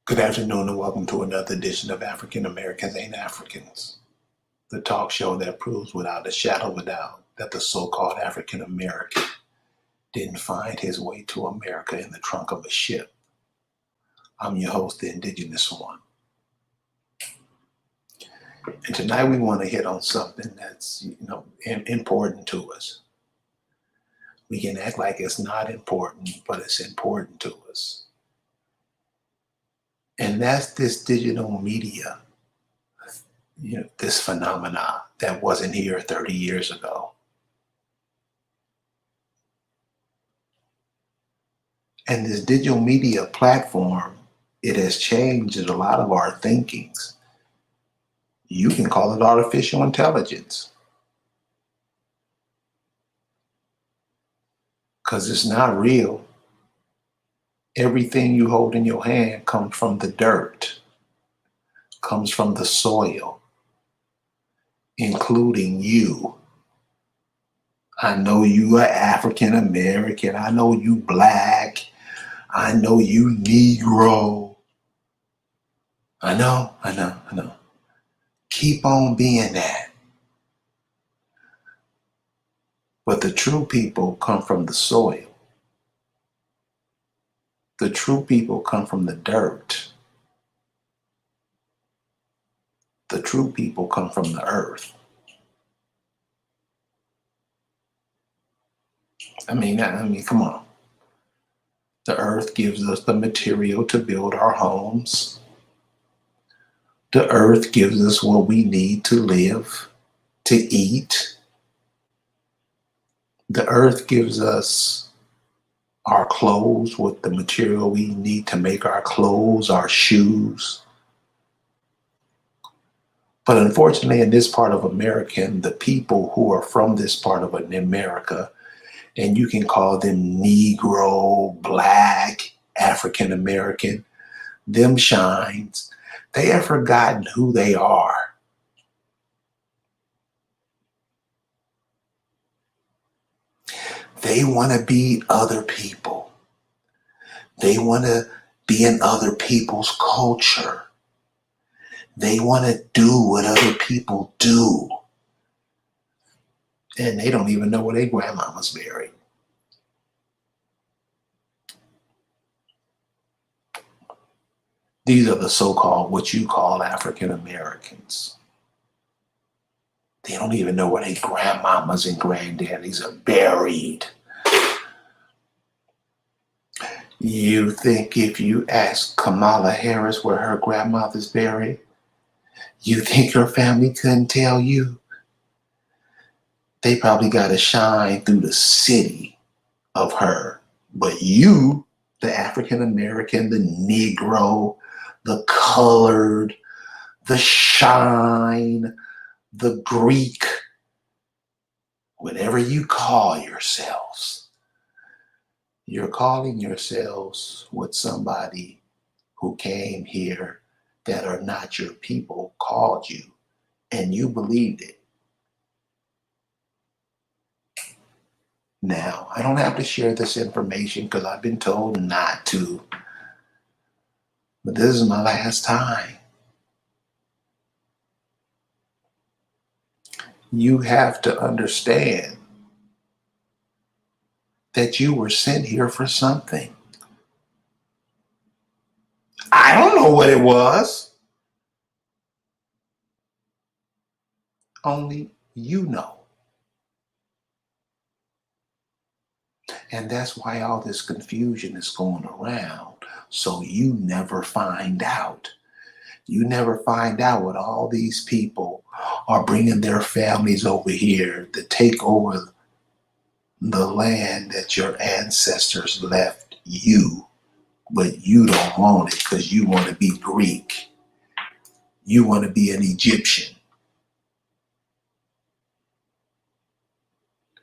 Good afternoon and welcome to another edition of African Americans Ain't Africans, the talk show that proves without a shadow of a doubt that the so-called African American didn't find his way to America in the trunk of a ship. I'm your host, the Indigenous One. And tonight we want to hit on something that's, important to us. We can act like it's not important, but it's important to us. And that's this digital media, this phenomena that wasn't here 30 years ago. And this digital media platform, it has changed a lot of our thinkings. You can call it artificial intelligence, because it's not real. Everything you hold in your hand comes from the dirt, comes from the soil, including you. I know you are African American. I know you Black. I know you Negro. I know. Keep on being that. But the true people come from the soil. The true people come from the dirt. The true people come from the earth. I mean, come on. The earth gives us the material to build our homes. The earth gives us what we need to live, to eat. The earth gives us our clothes with the material we need to make our clothes, our shoes. But unfortunately, in this part of America, the people who are from this part of America, and you can call them Negro, Black, African American, them shines, they have forgotten who they are. They want to be other people. They want to be in other people's culture. They want to do what other people do. And they don't even know where their grandmama's buried. These are the so-called, what you call African Americans. They don't even know where their grandmamas and granddaddies are buried. You think if you ask Kamala Harris where her grandmother's buried, you think her family couldn't tell you? They probably got to shine through the city of her. But you, the African American, the Negro, the colored, the shine, the Greek, whatever you call yourselves, you're calling yourselves what somebody who came here that are not your people called you, and you believed it. Now, I don't have to share this information because I've been told not to, but this is my last time. You have to understand that you were sent here for something. I don't know what it was. Only you know. And that's why all this confusion is going around. So you never find out. You never find out what all these people are bringing their families over here to take over the land that your ancestors left you. But you don't want it because you want to be Greek. You want to be an Egyptian.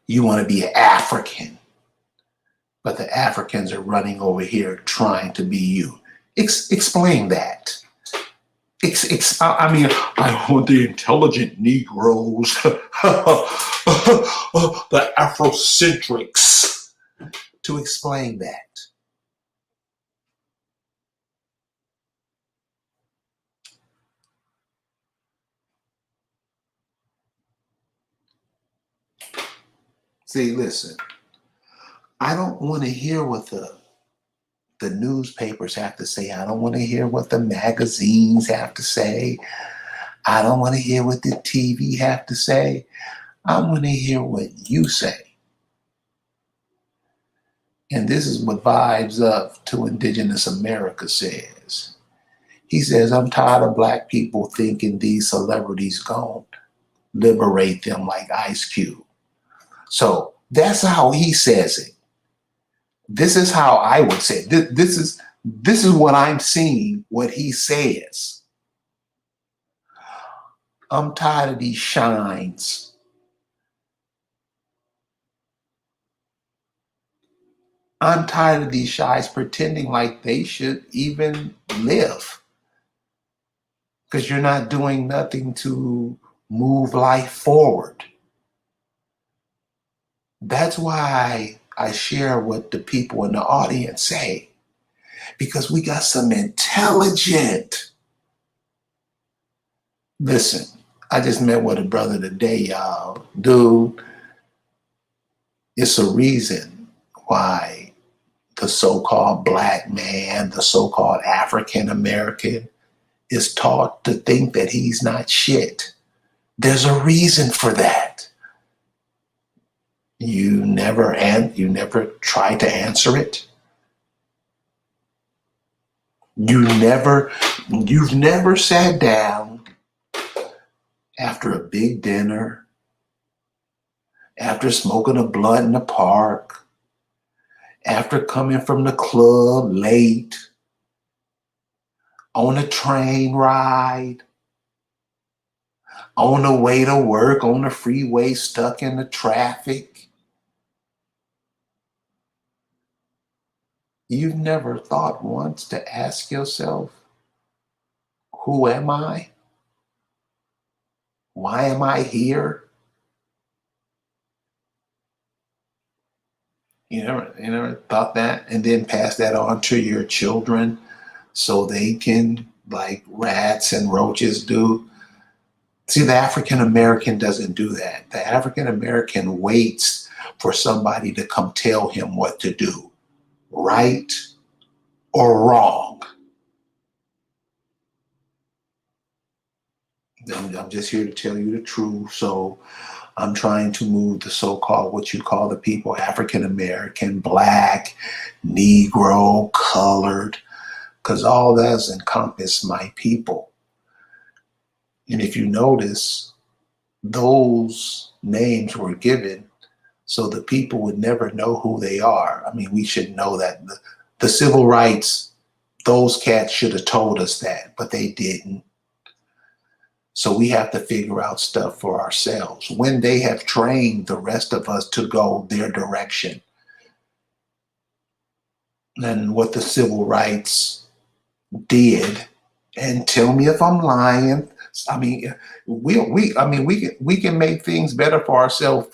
You want to be African. But the Africans are running over here trying to be you. Explain that. I want the intelligent Negroes, the Afrocentrics, to explain that. See, listen, I don't want to hear what the newspapers have to say. I don't want to hear what the magazines have to say. I don't want to hear what the TV have to say. I want to hear what you say. And this is what Vibes Up to Indigenous America says. He says, I'm tired of black people thinking these celebrities gone liberate them like Ice Cube. So that's how he says it. This is how I would say it. This is what I'm seeing, what he says. I'm tired of these shines. I'm tired of these shies pretending like they should even live. Because you're not doing nothing to move life forward. That's why I share what the people in the audience say. Because we got some intelligent. Listen, I just met with a brother today, y'all. Dude, it's a reason why the so-called black man, the so-called African American, is taught to think that he's not shit. There's a reason for that. You never try to answer it. You've never sat down after a big dinner, after smoking a blunt in the park, after coming from the club late, on a train ride, on the way to work, on the freeway, stuck in the traffic. You've never thought once to ask yourself, who am I? Why am I here? You never thought that, and then pass that on to your children so they can, like rats and roaches do. See, the African American doesn't do that. The African American waits for somebody to come tell him what to do, right or wrong. I'm just here to tell you the truth. So I'm trying to move the so-called, what you call the people, African American, black, Negro, colored, because all that's encompass my people. And if you notice, those names were given so the people would never know who they are. I mean, we should know that. The civil rights, those cats should have told us that, but they didn't. So we have to figure out stuff for ourselves when they have trained the rest of us to go their direction. And what the civil rights did, and tell me if I'm lying. I mean, we can make things better for ourselves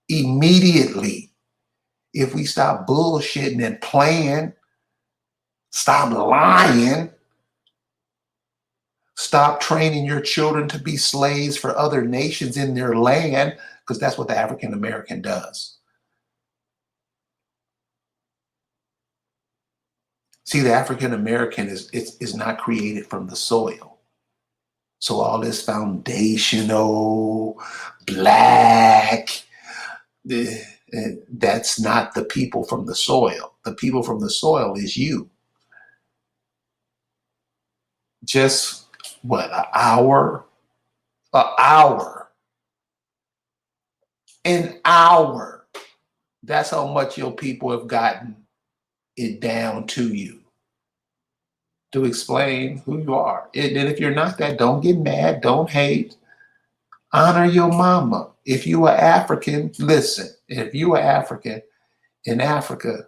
immediately if we stop bullshitting and playing, stop lying, stop training your children to be slaves for other nations in their land, because that's what the African American does. See, the African American is not created from the soil. So all this foundational, black, that's not the people from the soil. The people from the soil is you. Just what, an hour. That's how much your people have gotten it down to you to explain who you are. And if you're not that, don't get mad, don't hate. Honor your mama. If you are African, listen, if you are African in Africa,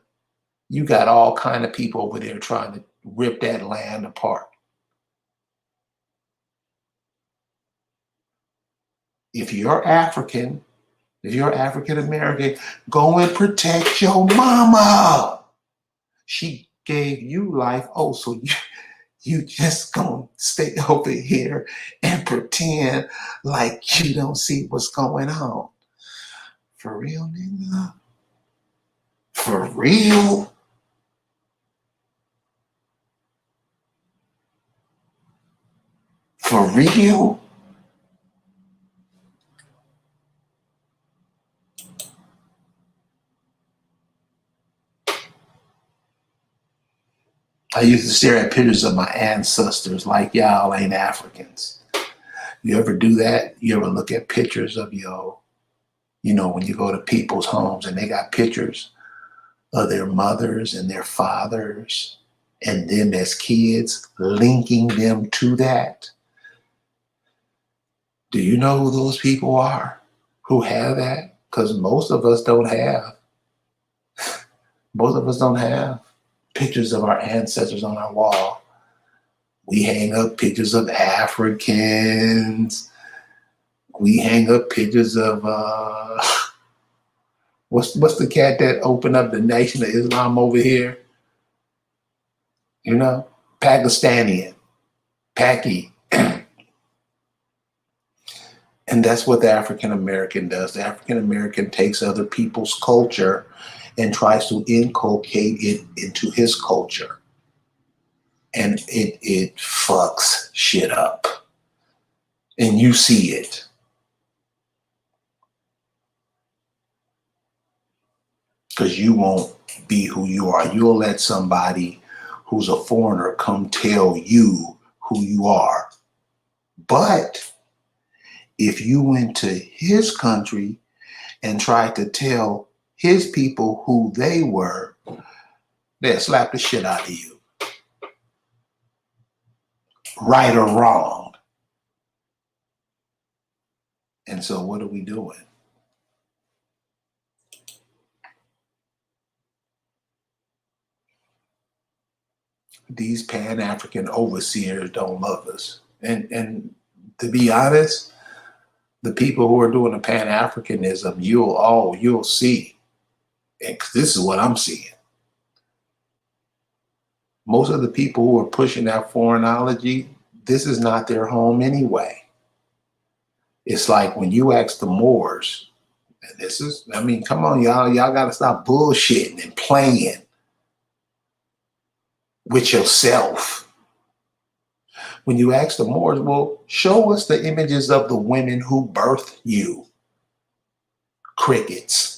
you got all kind of people over there trying to rip that land apart. If you're African, if you're African American, go and protect your mama. She gave you life. Oh, so you just gonna stay over here and pretend like you don't see what's going on. For real, nigga? For real? For real? I used to stare at pictures of my ancestors like y'all ain't Africans. You ever do that? You ever look at pictures of when you go to people's homes and they got pictures of their mothers and their fathers and them as kids, linking them to that? Do you know who those people are who have that? Because most of us don't have. Most of us don't have pictures of our ancestors on our wall. We hang up pictures of Africans. We hang up pictures of what's the cat that opened up the Nation of Islam over here? Pakistani, Paki. And that's what the African American does. The African American takes other people's culture and tries to inculcate it into his culture. And it fucks shit up. And you see it. Because you won't be who you are. You'll let somebody who's a foreigner come tell you who you are. But if you went to his country and tried to tell his people who they were, they'll slap the shit out of you. Right or wrong. And so what are we doing? These Pan-African overseers don't love us. And to be honest, the people who are doing the Pan-Africanism, you'll see. And this is what I'm seeing. Most of the people who are pushing that foreignology, this is not their home anyway. It's like when you ask the Moors, and come on, y'all got to stop bullshitting and playing with yourself. When you ask the Moors, well, show us the images of the women who birthed you. Crickets.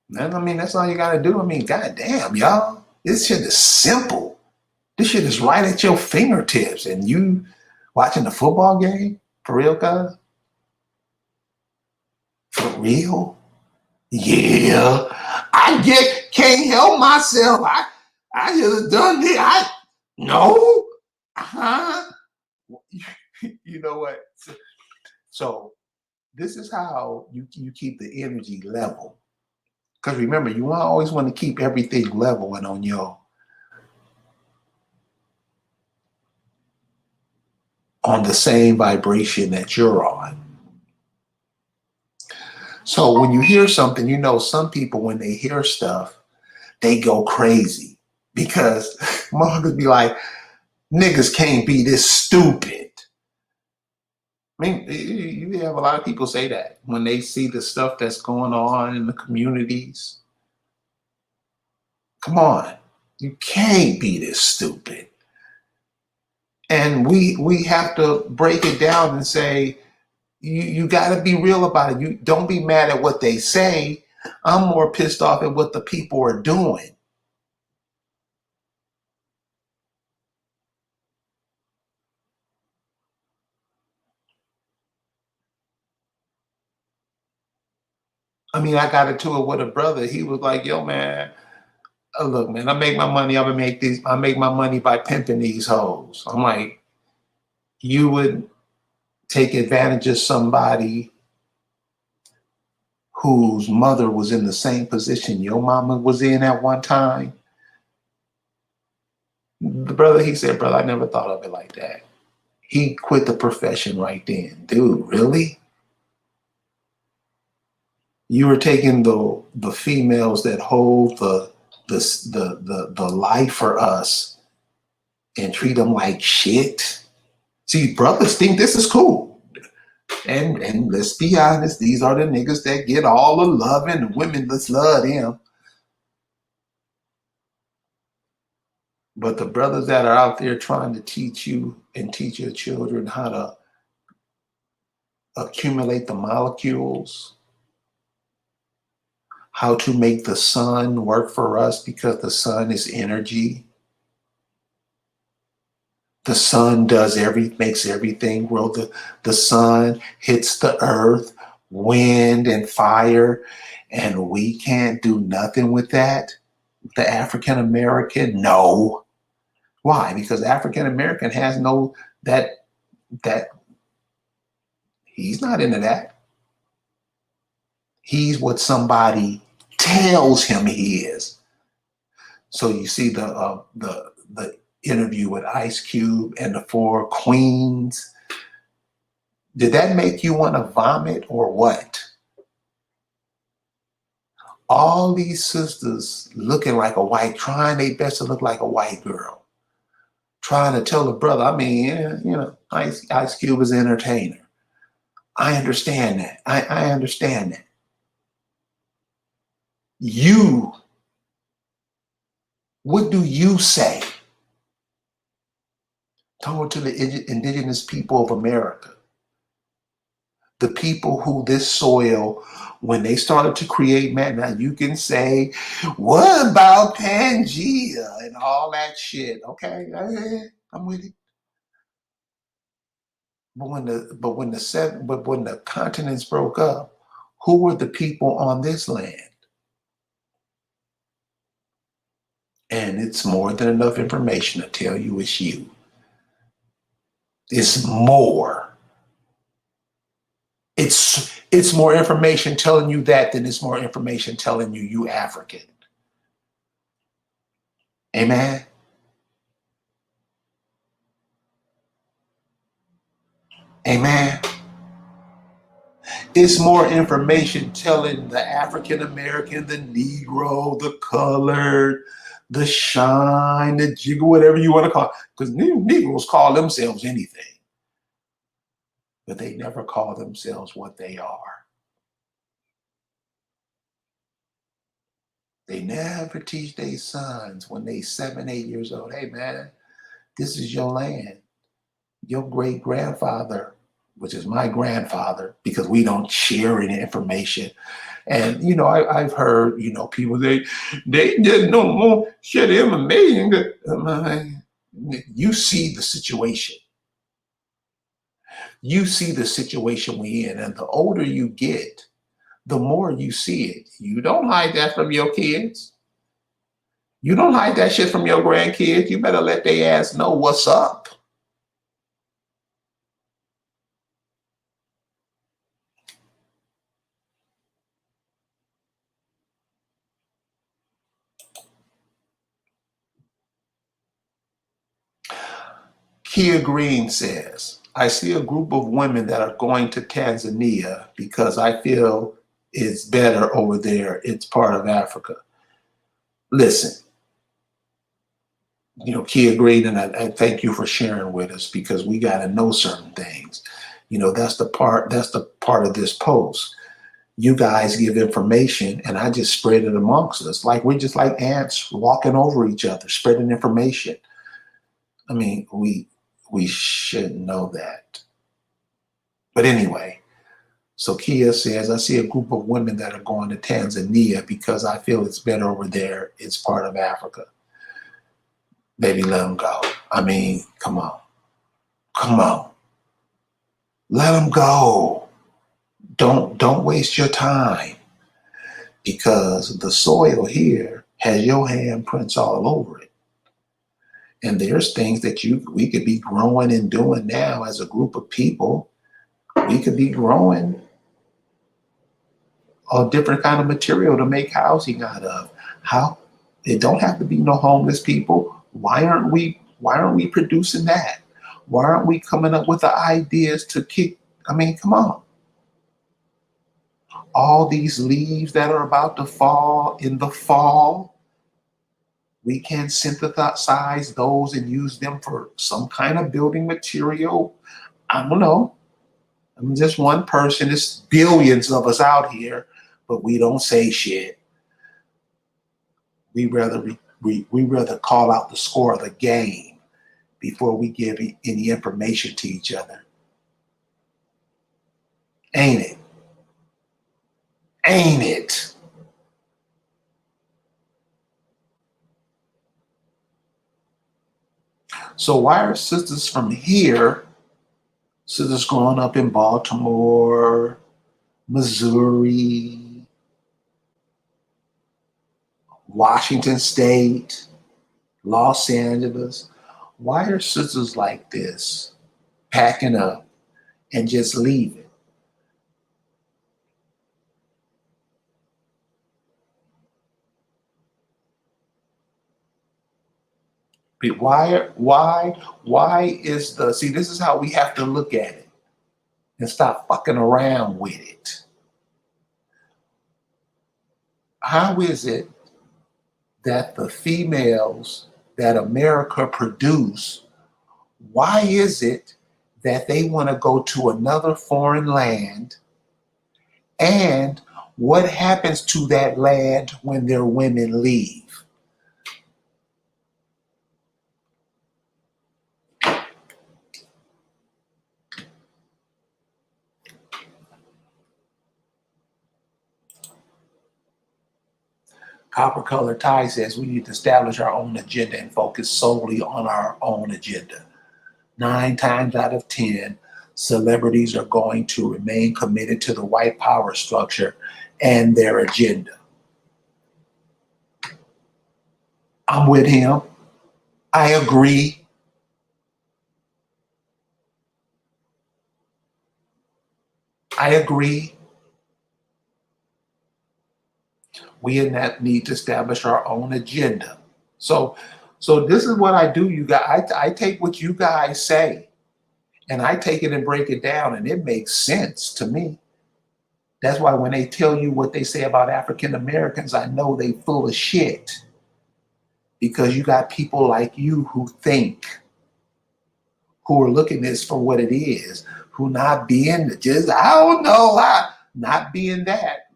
That's all you got to do. Goddamn, y'all. This shit is simple. This shit is right at your fingertips. And you watching the football game? For real, cuz? For real? Yeah. Can't help myself. I should have done this. No. Huh? You know what? So this is how you keep the energy level. Because remember, you always want to keep everything level and on the same vibration that you're on. So when you hear something, some people, when they hear stuff, they go crazy because motherfuckers be like, niggas can't be this stupid. You have a lot of people say that when they see the stuff that's going on in the communities. Come on, you can't be this stupid. And we have to break it down and say, you got to be real about it. You don't be mad at what they say. I'm more pissed off at what the people are doing. I got into it with a brother. He was like, yo, man, look, man, I make my money. I make my money by pimping these hoes. I'm like, you would take advantage of somebody whose mother was in the same position your mama was in at one time? The brother, he said, brother, I never thought of it like that. He quit the profession right then. Dude, really? You were taking the females that hold the life for us and treat them like shit? See, brothers think this is cool. And let's be honest, these are the niggas that get all the love, and the women, let's love them. But the brothers that are out there trying to teach you and teach your children how to accumulate the molecules, how to make the sun work for us because the sun is energy. The sun makes everything grow. The sun hits the earth, wind and fire, and we can't do nothing with that. The African American, no. Why? Because African American has no that he's not into that. He's what somebody tells him he is. So you see the interview with Ice Cube and the four queens. Did that make you want to vomit or what? All these sisters looking like a trying their best to look like a white girl, trying to tell the brother, I mean, yeah, Ice Cube is an entertainer. I understand that. I understand that. You, what do you say? Talk to the indigenous people of America, the people who this soil, when they started to create man, now you can say, what about Pangea and all that shit? Okay, I'm with it. But when the continents broke up, who were the people on this land? And it's more than enough information to tell you it's you. It's more. It's more information telling you that than it's more information telling you African. Amen. Amen. It's more information telling the African American, the Negro, the colored, the shine, the jiggle, whatever you want to call it. Because Negroes call themselves anything, but they never call themselves what they are. They never teach their sons when they 7, 8 years old, hey man, this is your land. Your great grandfather, which is my grandfather, because we don't share any information. And I've heard people they just don't want share the information. You see the situation. You see the situation we in, and the older you get, the more you see it. You don't hide that from your kids. You don't hide that shit from your grandkids. You better let their ass know what's up. Kia Green says, I see a group of women that are going to Tanzania because I feel it's better over there. It's part of Africa. Listen, Kia Green, and I thank you for sharing with us because we got to know certain things. That's the part of this post. You guys give information and I just spread it amongst us. Like we're just like ants walking over each other, spreading information. I mean, we should know that. But anyway, so Kia says, I see a group of women that are going to Tanzania because I feel it's better over there. It's part of Africa. Baby, let them go. I mean, come on. Come on. Let them go. Don't waste your time because the soil here has your handprints all over it. And there's things that we could be growing and doing now as a group of people. We could be growing a different kind of material to make housing out of. How it don't have to be no homeless people. Why aren't we producing that? Why aren't we coming up with the ideas to kick? I mean, come on. All these leaves that are about to fall in the fall, we can synthesize those and use them for some kind of building material. I don't know. I'm just one person. It's billions of us out here, but we don't say shit. We rather call out the score of the game before we give any information to each other. Ain't it? Ain't it? So why are sisters from here, sisters growing up in Baltimore, Missouri, Washington State, Los Angeles, why are sisters like this packing up and just leaving? But why is the, see, this is how we have to look at it and stop fucking around with it. How is it that the females that America produce, why is it that they want to go to another foreign land? And what happens to that land when their women leave? Copper Color Tie says we need to establish our own agenda and focus solely on our own agenda. 9 times out of 10, celebrities are going to remain committed to the white power structure and their agenda. I'm with him. I agree. I agree. We need to establish our own agenda. So, so this is what I do, you guys. I take what you guys say and I take it and break it down, and it makes sense to me. That's why when they tell you what they say about African Americans, I know they full of shit, because you got people like you who think, who are looking at this for what it is, who not being just, I don't know, not being that.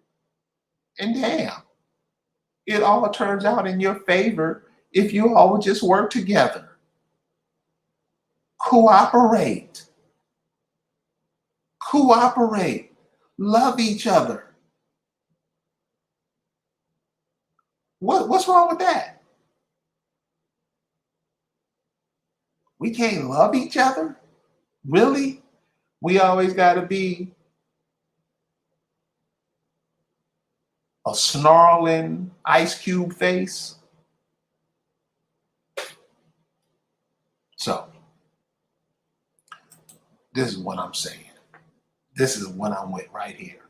And damn, it all turns out in your favor if you all would just work together, cooperate, cooperate, love each other. What's wrong with that? We can't love each other? Really? We always got to be a snarling ice cube face? So, this is what I'm saying. This is what I'm with right here.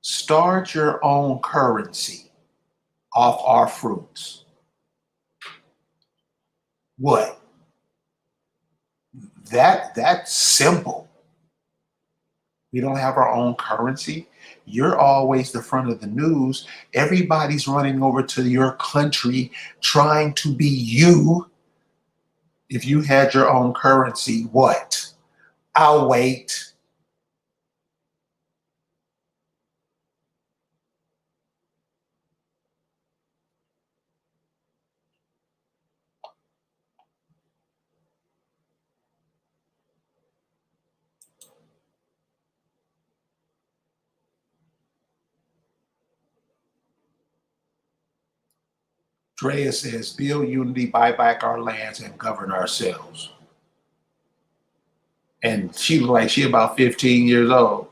Start your own currency off our fruits. What? That's simple. We don't have our own currency. You're always the front of the news. Everybody's running over to your country trying to be you. If you had your own currency, what? I'll wait. Drea says, build unity, buy back our lands, and govern ourselves. And she was like, she about 15 years old.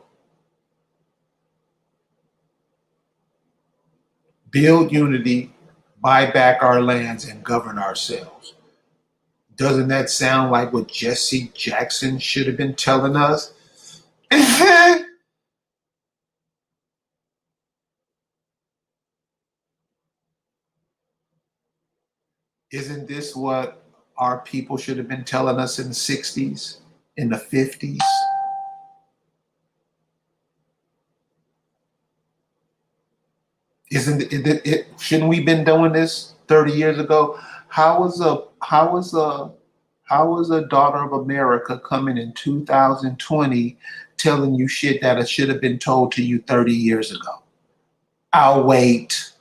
Build unity, buy back our lands, and govern ourselves. Doesn't that sound like what Jesse Jackson should have been telling us? Isn't this what our people should have been telling us in the 60s, in the 50s? Shouldn't we been doing this 30 years ago? How was a How is a daughter of America coming in 2020 telling you shit that it should have been told to you 30 years ago? I'll wait.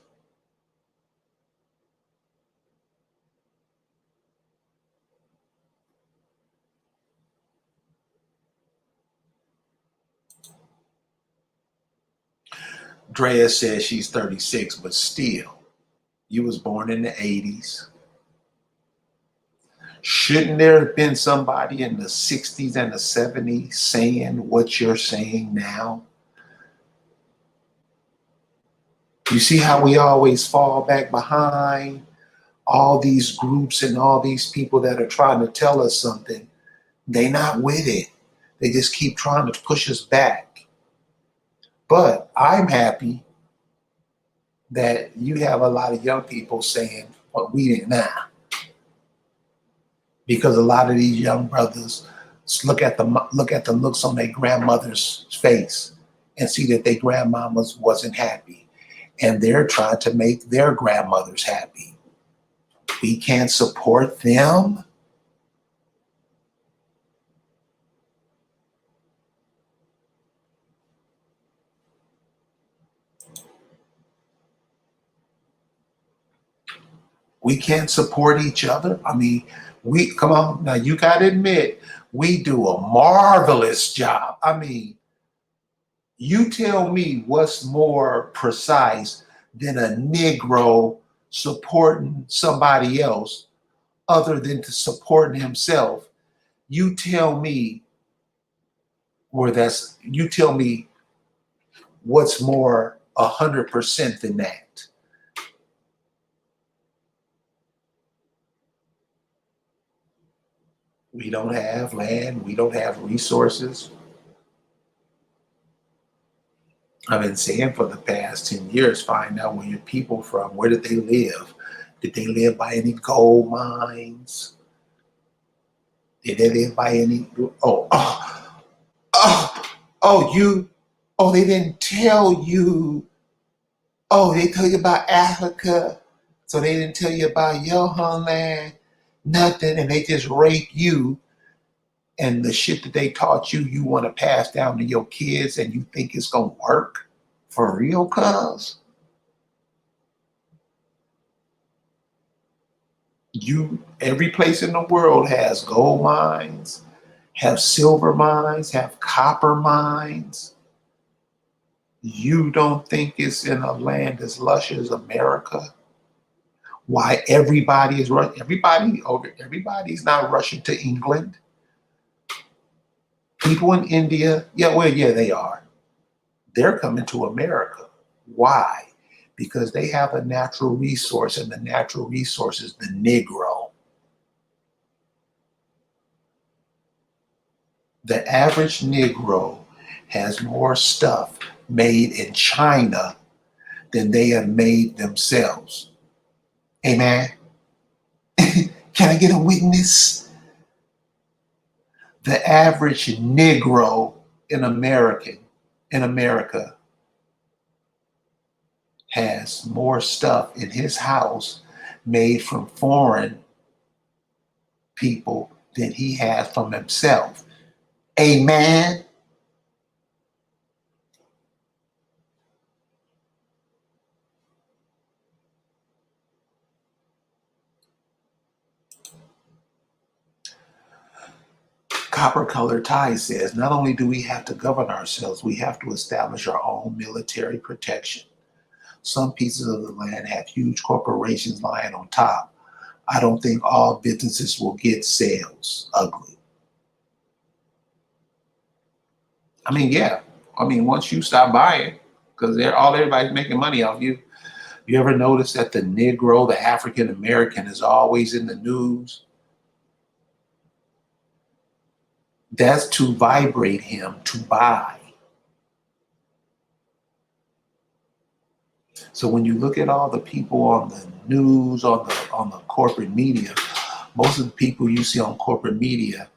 Drea says she's 36, but still, you was born in the 80s. Shouldn't there have been somebody in the 60s and the 70s saying what you're saying now? You see how we always fall back behind all these groups and all these people that are trying to tell us something? They not with it. They just keep trying to push us back. But I'm happy that you have a lot of young people saying what we didn't now. Because a lot of these young brothers look at the looks on their grandmother's face and see that their grandmamas wasn't happy, and they're trying to make their grandmothers happy. We can't support them. We can't support each other. I mean, we come on now. You got to admit, we do a marvelous job. I mean, you tell me what's more precise than a Negro supporting somebody else other than to supporting himself. You tell me you tell me what's more 100% than that. We don't have land, we don't have resources. I've been saying for the past 10 years, find out where your people from, where did they live? Did they live by any gold mines? Did they live by any, oh, they didn't tell you. Oh, they tell you about Africa. So they didn't tell you about your homeland, nothing. And they just rape you. And the shit that they taught you, you want to pass down to your kids and you think it's going to work for real, cuz? Every place in the world has gold mines, have silver mines, have copper mines. You don't think it's in a land as lush as America? Why everybody is rushing? Everybody's not rushing to England. People in India, yeah, they are. They're coming to America. Why? Because they have a natural resource, and the natural resource is the Negro. The average Negro has more stuff made in China than they have made themselves. Amen. Can I get a witness? The average Negro in America has more stuff in his house made from foreign people than he has from himself. Amen. Copper Colored Tie says, not only do we have to govern ourselves, we have to establish our own military protection. Some pieces of the land have huge corporations lying on top. I don't think all businesses will get sales. Ugly. I mean, yeah. I mean, once you stop buying, because everybody's making money off you. You ever notice that the Negro, the African American, is always in the news? That's to vibrate him to buy. So when you look at all the people on the news, on the corporate media, most of the people you see on corporate media,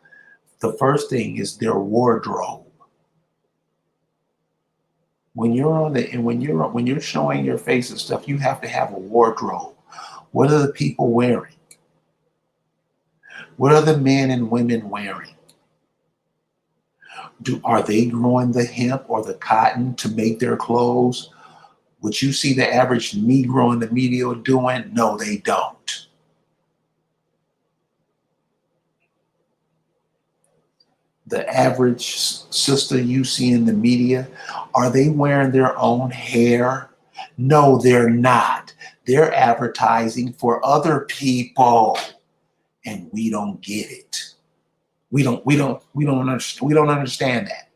the first thing is their wardrobe. When you're showing your face and stuff, you have to have a wardrobe. What are the people wearing? What are the men and women wearing? Are they growing the hemp or the cotton to make their clothes? What you see the average Negro in the media doing? No, they don't. The average sister you see in the media, are they wearing their own hair? No, they're not. They're advertising for other people, and we don't get it. We don't understand that.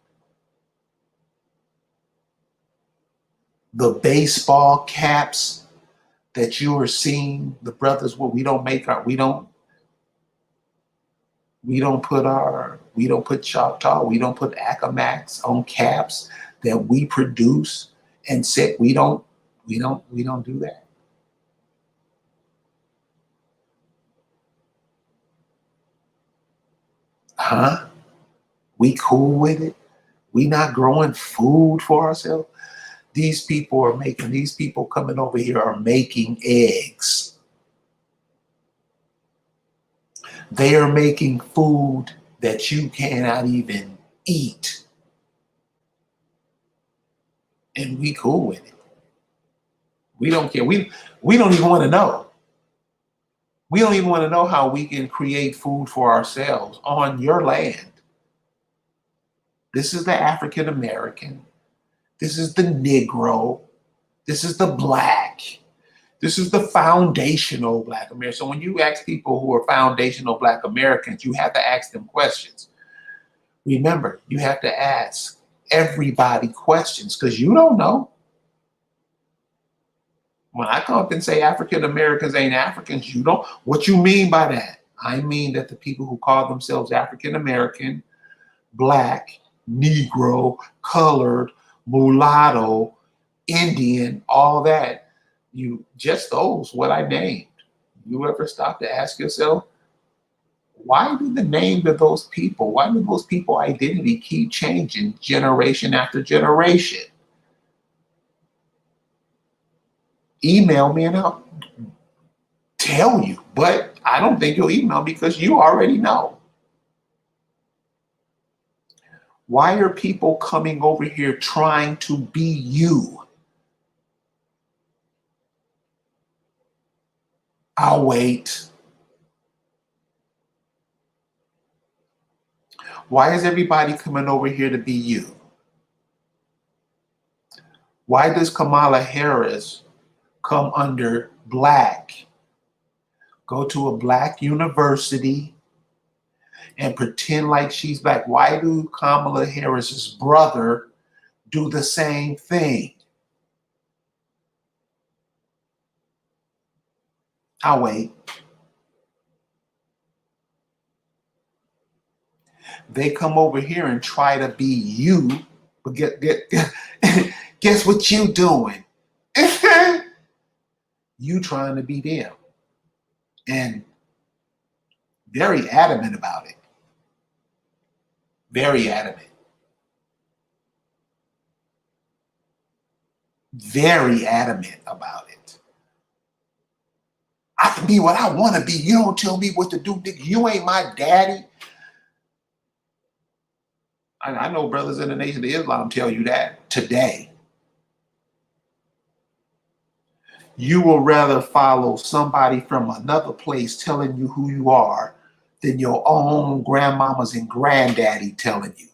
The baseball caps that you are seeing, the brothers, what we don't make our, we don't put Choctaw, we don't put Accomax on caps that we produce and say we don't do that. Huh? We cool with it? We not growing food for ourselves? These people coming over here are making eggs. They are making food that you cannot even eat. And we cool with it. We don't care. We don't even want to know. We don't even want to know how we can create food for ourselves on your land. This is the African American. This is the Negro. This is the Black. This is the foundational Black American. So when you ask people who are foundational Black Americans, you have to ask them questions. Remember, you have to ask everybody questions because you don't know. When I come up and say African Americans ain't Africans, you don't. What you mean by that? I mean that the people who call themselves African American, Black, Negro, colored, mulatto, Indian, all that, you just those what I named. You ever stop to ask yourself, why do the names of those people, why do those people identity keep changing generation after generation? Email me and I'll tell you, but I don't think you'll email because you already know. Why are people coming over here trying to be you? I'll wait. Why is everybody coming over here to be you? Why does Kamala Harris come under Black, go to a Black university and pretend like she's Black? Why do Kamala Harris's brother do the same thing? I'll wait. They come over here and try to be you, but guess what you doing? You trying to be them. And very adamant about it. Very adamant. Very adamant about it. I can be what I want to be. You don't tell me what to do. You ain't my daddy. I know brothers in the Nation of Islam tell you that today. You will rather follow somebody from another place telling you who you are than your own grandmamas and granddaddy telling you.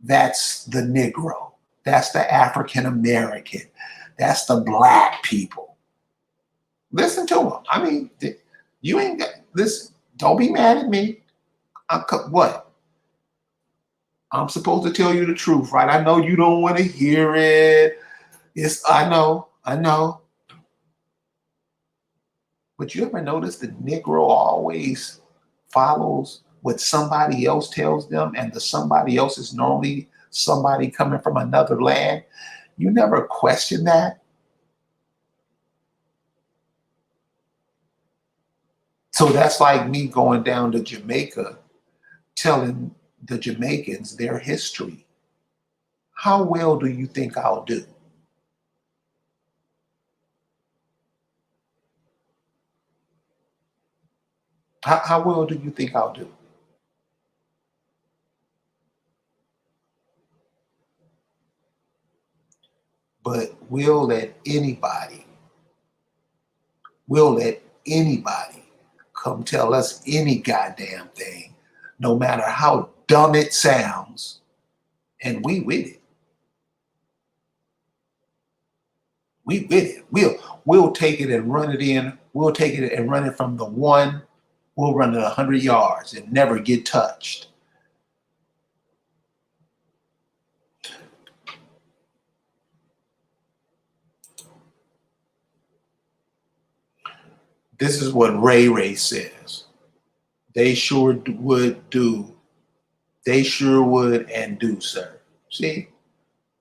That's the Negro. That's the African American. That's the Black people. Listen to them. I mean, you ain't got this. Don't be mad at me. What? I'm supposed to tell you the truth, right? I know you don't want to hear it. I know. But you ever notice the Negro always follows what somebody else tells them, and the somebody else is normally somebody coming from another land? You never question that. So that's like me going down to Jamaica, telling the Jamaicans their history. How well do you think I'll do? How well do you think I'll do? But we'll let anybody come tell us any goddamn thing, no matter how dumb it sounds, and we with it. We with it. We'll take it and run it in. We'll take it and run it from the one. We'll run it 100 yards and never get touched. This is what Ray Ray says. They sure would do. They sure would and do, sir. See,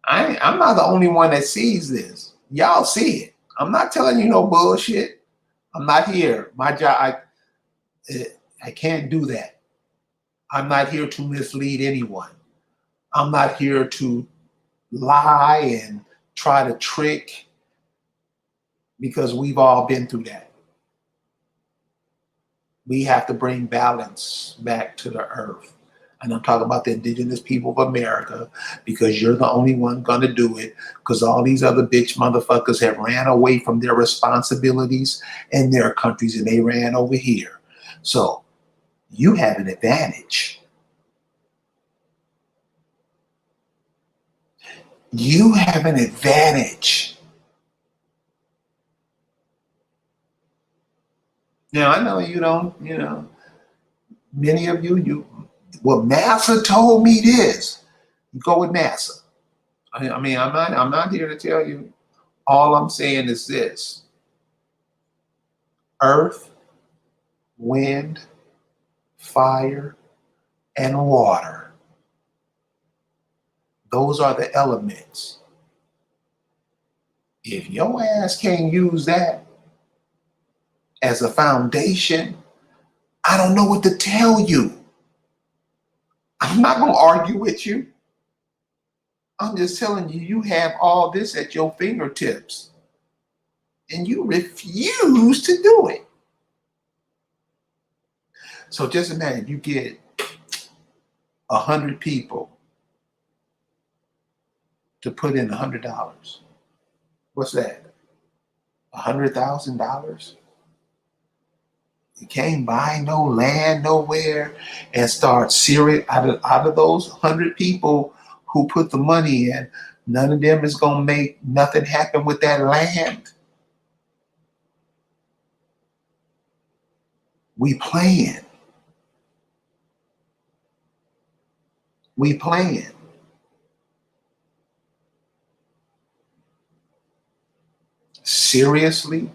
I'm not the only one that sees this. Y'all see it. I'm not telling you no bullshit. I'm not here. My job, I can't do that. I'm not here to mislead anyone. I'm not here to lie and try to trick, because we've all been through that. We have to bring balance back to the earth. And I'm talking about the indigenous people of America, because you're the only one going to do it, because all these other bitch motherfuckers have ran away from their responsibilities in their countries and they ran over here. So you have an advantage. You have an advantage. Now, I know you don't, many of you, well, NASA told me this. You go with NASA. I mean, I'm not here to tell you. All I'm saying is this: earth, wind, fire, and water. Those are the elements. If your ass can't use that as a foundation, I don't know what to tell you. I'm not going to argue with you. I'm just telling you, you have all this at your fingertips, and you refuse to do it. So just imagine you get 100 people to put in $100. What's that? $100,000? You can't buy no land nowhere and start serious out of those 100 people who put the money in. None of them is gonna make nothing happen with that land. We playing. We playing. Seriously?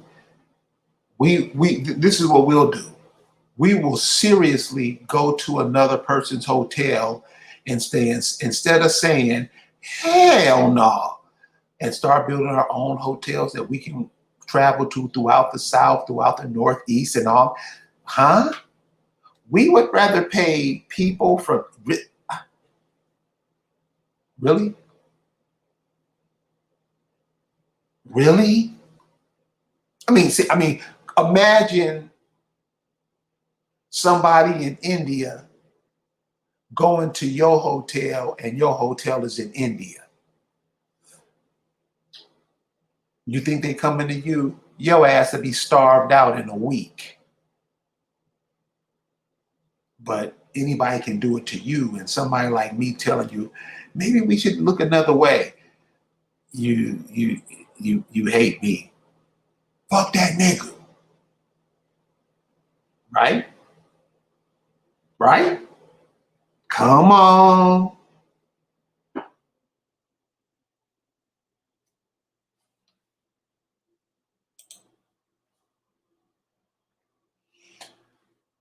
This is what we'll do. We will seriously go to another person's hotel and stay instead of saying, hell no, and start building our own hotels that we can travel to throughout the South, throughout the Northeast and all. Huh? We would rather pay people from, really? Really? Imagine somebody in India going to your hotel and your hotel is in India. You think they coming to you? Your ass will be starved out in a week. But anybody can do it to you, and somebody like me telling you, maybe we should look another way. You hate me. Fuck that nigga. Right? Right? Come on.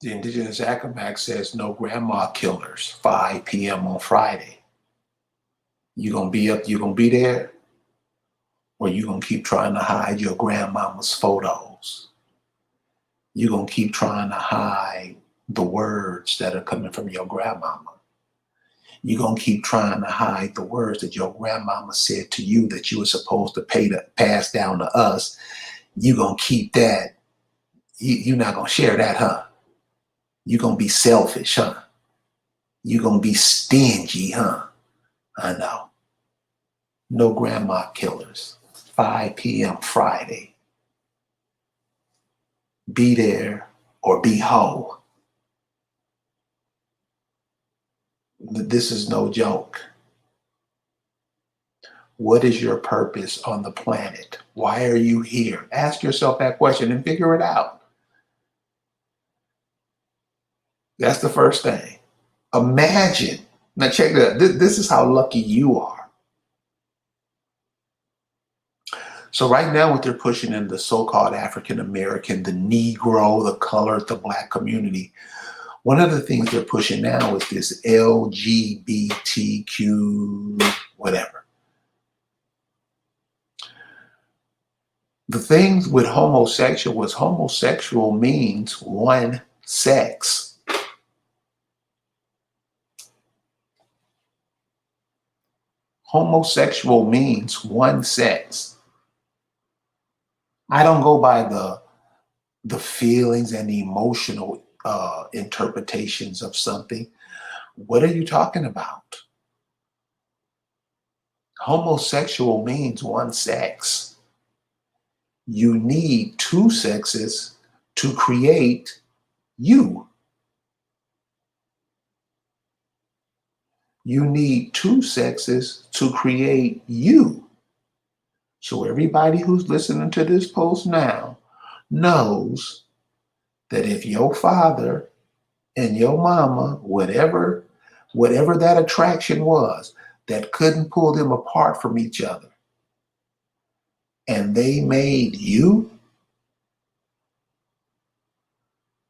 The Indigenous Acrobac says no grandma killers, 5 p.m. on Friday. You gonna be up, you gonna be there, or you gonna keep trying to hide your grandmama's photos? You gonna keep trying to hide the words that are coming from your grandmama? You gonna keep trying to hide the words that your grandmama said to you that you were supposed to pass down to us? You gonna keep that? You're not gonna share that, huh? You're going to be selfish, huh? You're going to be stingy, huh? I know. No grandma killers. 5 p.m. Friday. Be there or be whole. This is no joke. What is your purpose on the planet? Why are you here? Ask yourself that question and figure it out. That's the first thing. Imagine. Now check it out. This is how lucky you are. So right now what they're pushing in the so-called African American, the Negro, the colored, the black community, one of the things they're pushing now is this LGBTQ whatever. The thing with homosexual was homosexual means one sex. Homosexual means one sex. I don't go by the feelings and the emotional interpretations of something. What are you talking about? Homosexual means one sex. You need two sexes to create you. You need two sexes to create you. So everybody who's listening to this post now knows that if your father and your mama, whatever that attraction was, that couldn't pull them apart from each other, and they made you,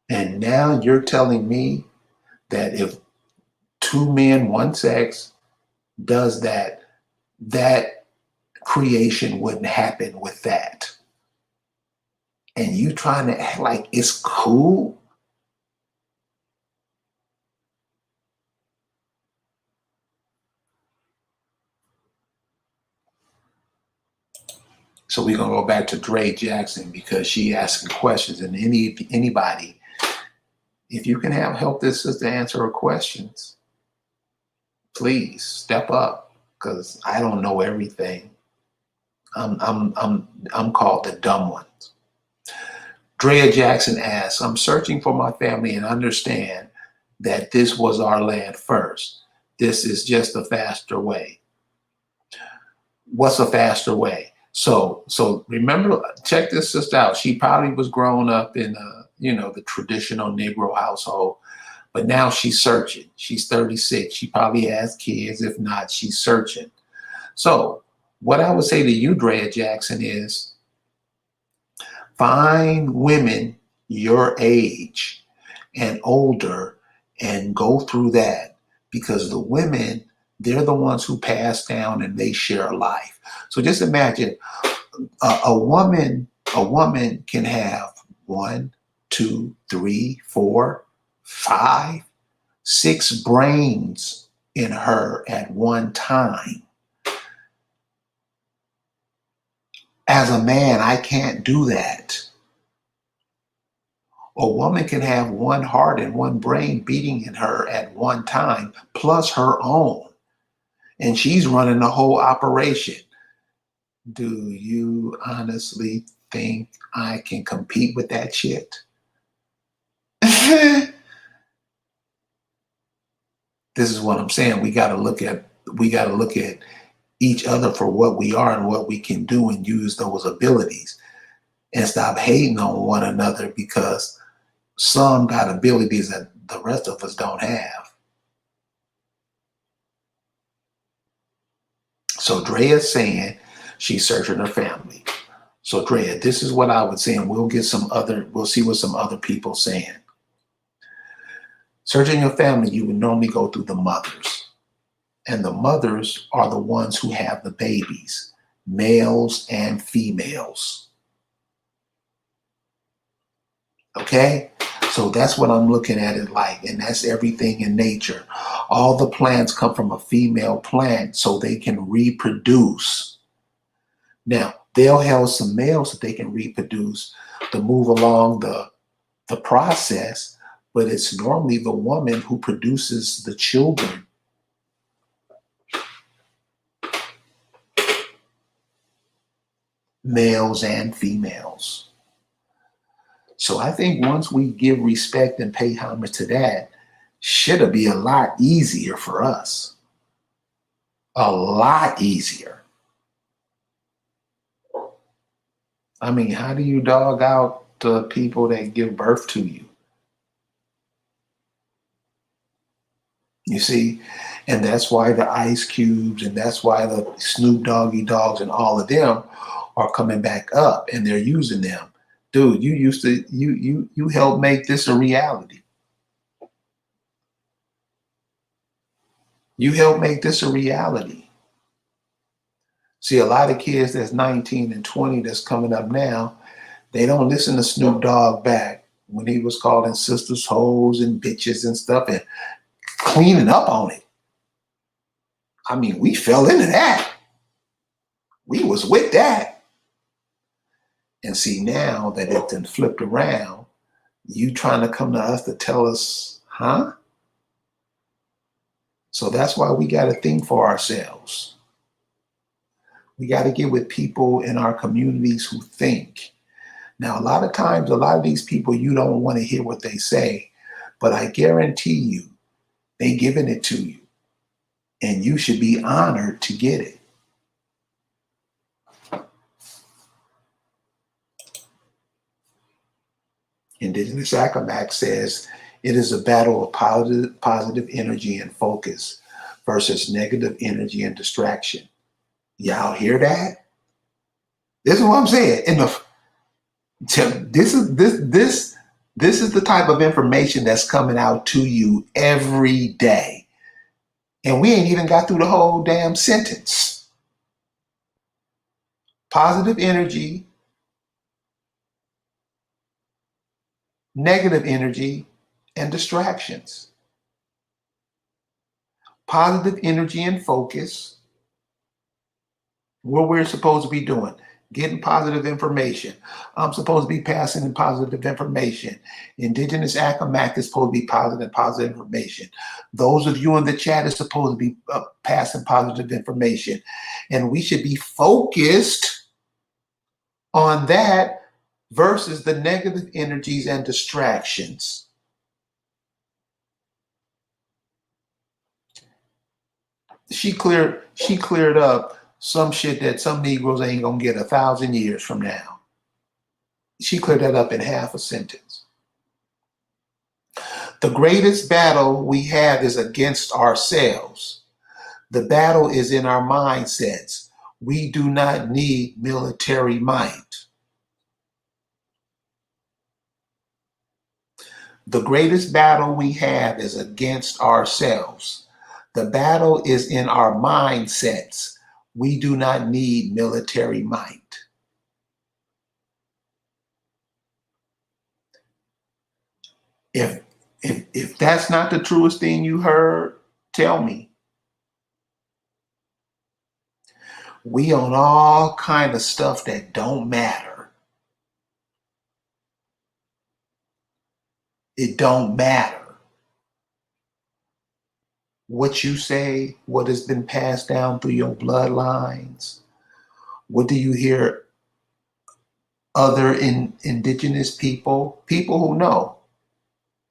and now you're telling me that if two men, one sex does that, that creation wouldn't happen with that. And you trying to act like it's cool? So we're gonna go back to Dre Jackson because she asking questions, and anybody, if you can help this sister answer her questions, please step up because I don't know everything. I'm called the dumb one. Drea Jackson asks, I'm searching for my family and understand that this was our land first. This is just a faster way. What's a faster way? So remember, check this sister out. She probably was grown up in the traditional Negro household, but now she's searching. She's 36. She probably has kids. If not, she's searching. So what I would say to you, Drea Jackson, is find women your age and older and go through that, because the women, they're the ones who pass down and they share life. So just imagine a woman can have 1, 2, 3, 4, 5, 6 brains in her at one time. As a man, I can't do that. A woman can have one heart and one brain beating in her at one time, plus her own. And she's running the whole operation. Do you honestly think I can compete with that shit? This is what I'm saying. We gotta look at each other for what we are and what we can do and use those abilities. And stop hating on one another because some got abilities that the rest of us don't have. So Drea's saying she's searching her family. So Drea, this is what I would say, and we'll see what some other people saying. Searching your family, you would normally go through the mothers. And the mothers are the ones who have the babies, males and females. Okay? So that's what I'm looking at it like. And that's everything in nature. All the plants come from a female plant so they can reproduce. Now, they'll have some males that they can reproduce to move along the process. but it's normally the woman who produces the children, males and females. So I think once we give respect and pay homage to that, shit'll be a lot easier for us. A lot easier. I mean, how do you dog out the people that give birth to you? You see? And that's why the Ice Cubes and that's why the Snoop Doggy Dogs and all of them are coming back up and they're using them. Dude, you helped make this a reality. You helped make this a reality. See, a lot of kids that's 19 and 20 that's coming up now, they don't listen to Snoop Dogg back when he was calling sisters hoes and bitches and stuff and cleaning up on it. I mean, we fell into that. We was with that. And see, now that it's been flipped around, you trying to come to us to tell us, huh? So that's why we got to think for ourselves. We got to get with people in our communities who think. Now, a lot of times, a lot of these people, you don't want to hear what they say, but I guarantee you, they giving it to you. And you should be honored to get it. Indigenous Accomack says it is a battle of positive energy and focus versus negative energy and distraction. Y'all hear that? This is what I'm saying. This is the type of information that's coming out to you every day. And we ain't even got through the whole damn sentence. Positive energy, negative energy, and distractions. Positive energy and focus, what we're supposed to be doing, getting positive information. I'm supposed to be passing positive information. Indigenous Accomack is supposed to be positive information. Those of you in the chat are supposed to be passing positive information. And we should be focused on that versus the negative energies and distractions. She cleared up some shit that some Negroes ain't gonna get 1,000 years from now. She cleared that up in half a sentence. The greatest battle we have is against ourselves. The battle is in our mindsets. We do not need military might. The greatest battle we have is against ourselves. The battle is in our mindsets. We do not need military might. If that's not the truest thing you heard, tell me. We own all kind of stuff that don't matter. It don't matter. What you say, what has been passed down through your bloodlines. What do you hear other indigenous people who know?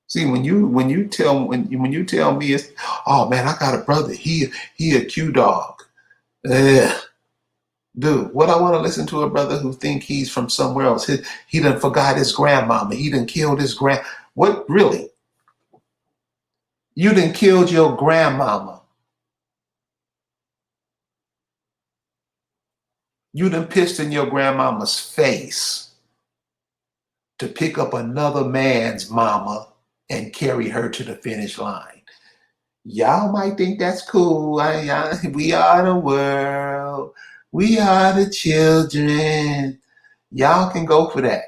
See, when you tell me it's, oh man, I got a brother, he a Q dog. Ugh. Dude, what I want to listen to a brother who think he's from somewhere else. He done forgot his grandmama. He done killed his what really? You done killed your grandmama. You done pissed in your grandmama's face to pick up another man's mama and carry her to the finish line. Y'all might think that's cool. We are the world. We are the children. Y'all can go for that.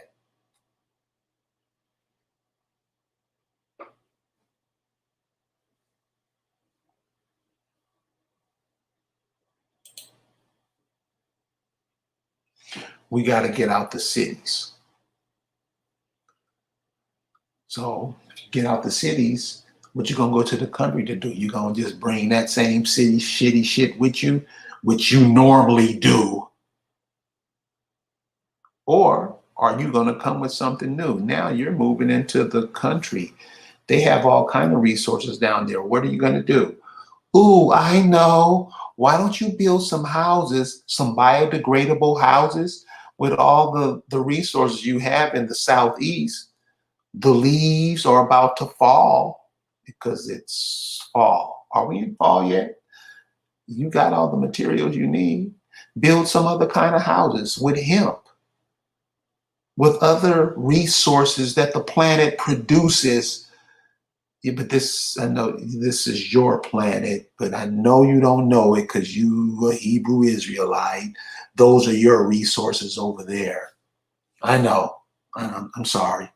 We got to get out the cities. So if you get out the cities, what you gonna go to the country to do? You gonna just bring that same city shitty shit with you, which you normally do, or are you gonna come with something new? Now you're moving into the country. They have all kind of resources down there. What are you gonna do? Ooh, I know. Why don't you build some houses, some biodegradable houses with all the resources you have in the southeast? The leaves are about to fall because it's fall. Are we in fall yet? You got all the materials you need. Build some other kind of houses with hemp, with other resources that the planet produces. Yeah, but this, I know this is your planet, but I know you don't know it because you a Hebrew Israelite. Those are your resources over there. I know. I'm sorry.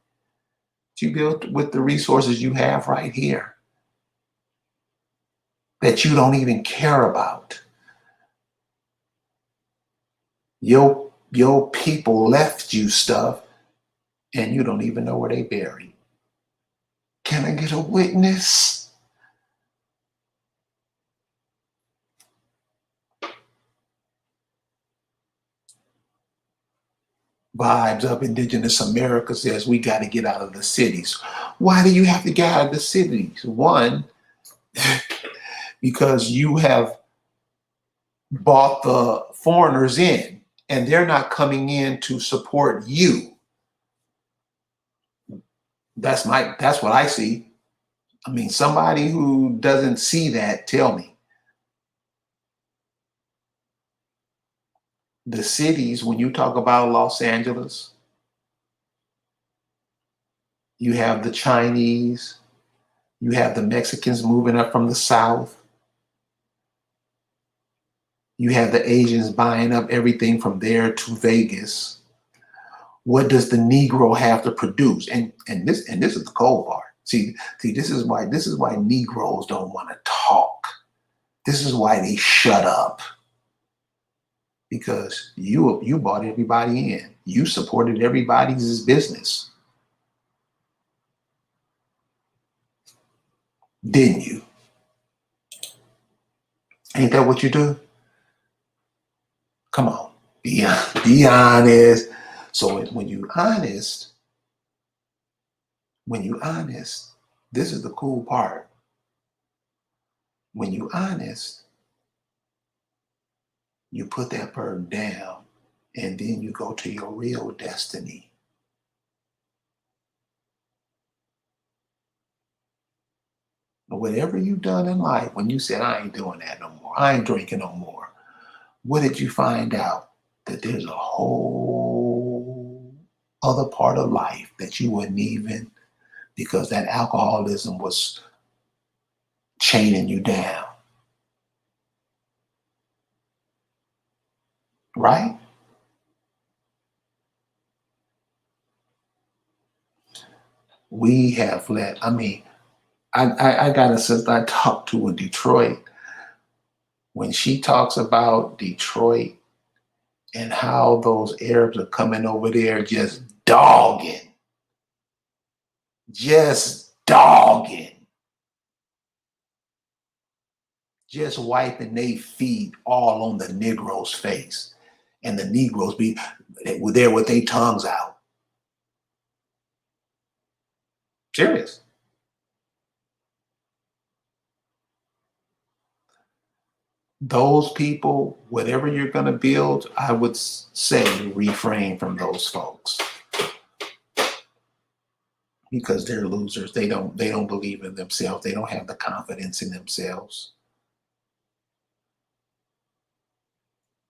You build with the resources you have right here that you don't even care about. Your people left you stuff and you don't even know where they buried. Can I get a witness? Vibes of Indigenous America says we got to get out of the cities. Why do you have to get out of the cities? One, because you have bought the foreigners in and they're not coming in to support you. That's what I see. I mean, somebody who doesn't see that, tell me. The cities, when you talk about Los Angeles, you have the Chinese, you have the Mexicans moving up from the South, you have the Asians buying up everything from there to Vegas. What does the Negro have to produce? And this is the cold part. See, this is why Negroes don't want to talk. This is why they shut up. Because you bought everybody in. You supported everybody's business, didn't you? Ain't that what you do? Come on, be honest. So when you honest, this is the cool part. When you honest, you put that burden down, and then you go to your real destiny. Whatever you've done in life, when you said, I ain't doing that no more, I ain't drinking no more, what did you find out? That there's a whole other part of life that you wouldn't even, because that alcoholism was chaining you down, right? We have let, I mean, I got a sister I talked to in Detroit. When she talks about Detroit and how those Arabs are coming over there just dogging, just wiping their feet all on the Negro's face. And the Negroes be there with their tongues out. Serious. Those people, whatever you're going to build, I would say refrain from those folks because they're losers. They don't believe in themselves. They don't have the confidence in themselves.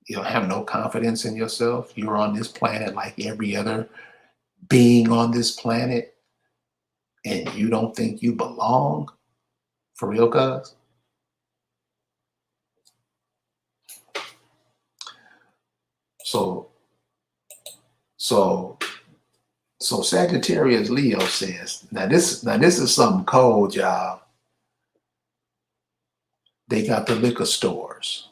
You don't have no confidence in yourself. You're on this planet like every other being on this planet, and you don't think you belong for real, cuz. So, so, so Sagittarius Leo says, now this is something cold, y'all. They got the liquor stores.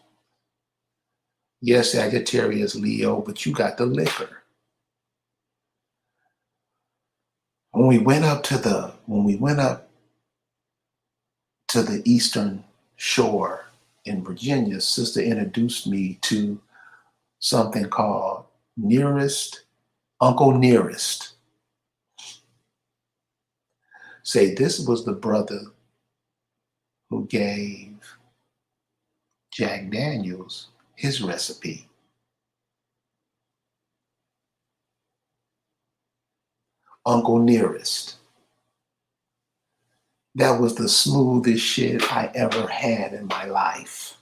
Yes, Sagittarius Leo, but you got the liquor. When we went up to the eastern shore in Virginia, sister introduced me to something called Nearest, Uncle Nearest. Say this was the brother who gave Jack Daniels his recipe. Uncle Nearest. That was the smoothest shit I ever had in my life.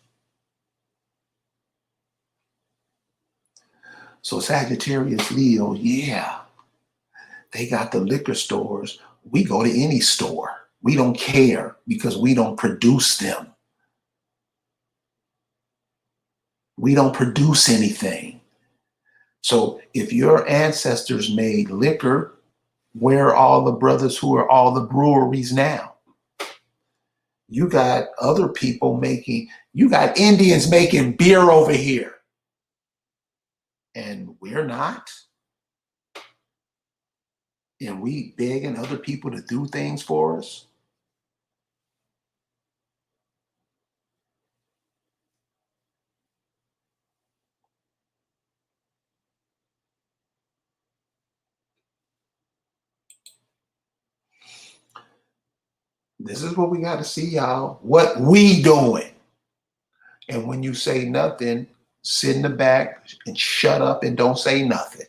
So Sagittarius Leo, yeah, they got the liquor stores. We go to any store. We don't care because we don't produce them. We don't produce anything. So if your ancestors made liquor, where are all the brothers who are all the breweries now? You got other people making, you got Indians making beer over here. And we're not. And we begging other people to do things for us. This is what we got to see, y'all. What we doing. And when you say nothing, sit in the back and shut up and don't say nothing.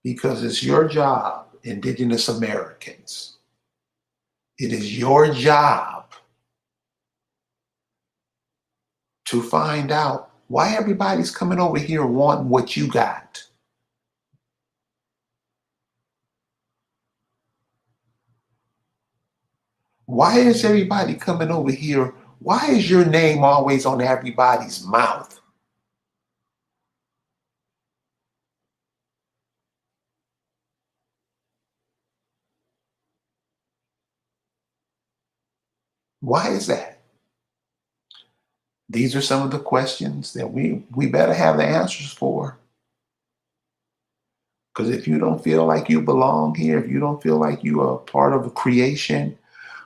Because it's your job, Indigenous Americans. It is your job to find out why everybody's coming over here wanting what you got. Why is everybody coming over here? Why is your name always on everybody's mouth? Why is that? These are some of the questions that we better have the answers for. Because if you don't feel like you belong here, if you don't feel like you are part of a creation,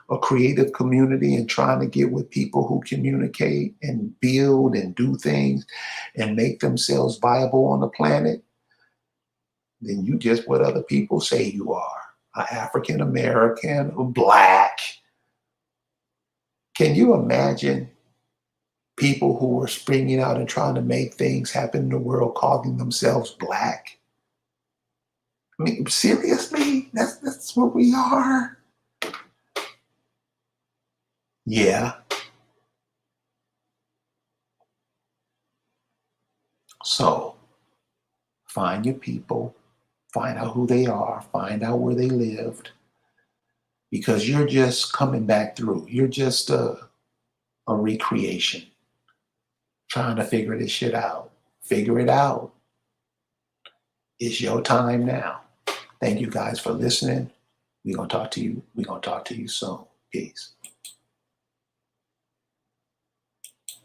a creative community, and trying to get with people who communicate and build and do things and make themselves viable on the planet, then you just what other people say you are, an African American, or black. Can you imagine people who are springing out and trying to make things happen in the world calling themselves black? I mean, seriously? That's what we are? Yeah. So find your people, find out who they are, find out where they lived, because you're just coming back through. You're just a recreation, trying to figure this shit out. Figure it out. It's your time now. Thank you guys for listening. We're gonna talk to you. We're gonna talk to you soon. Peace.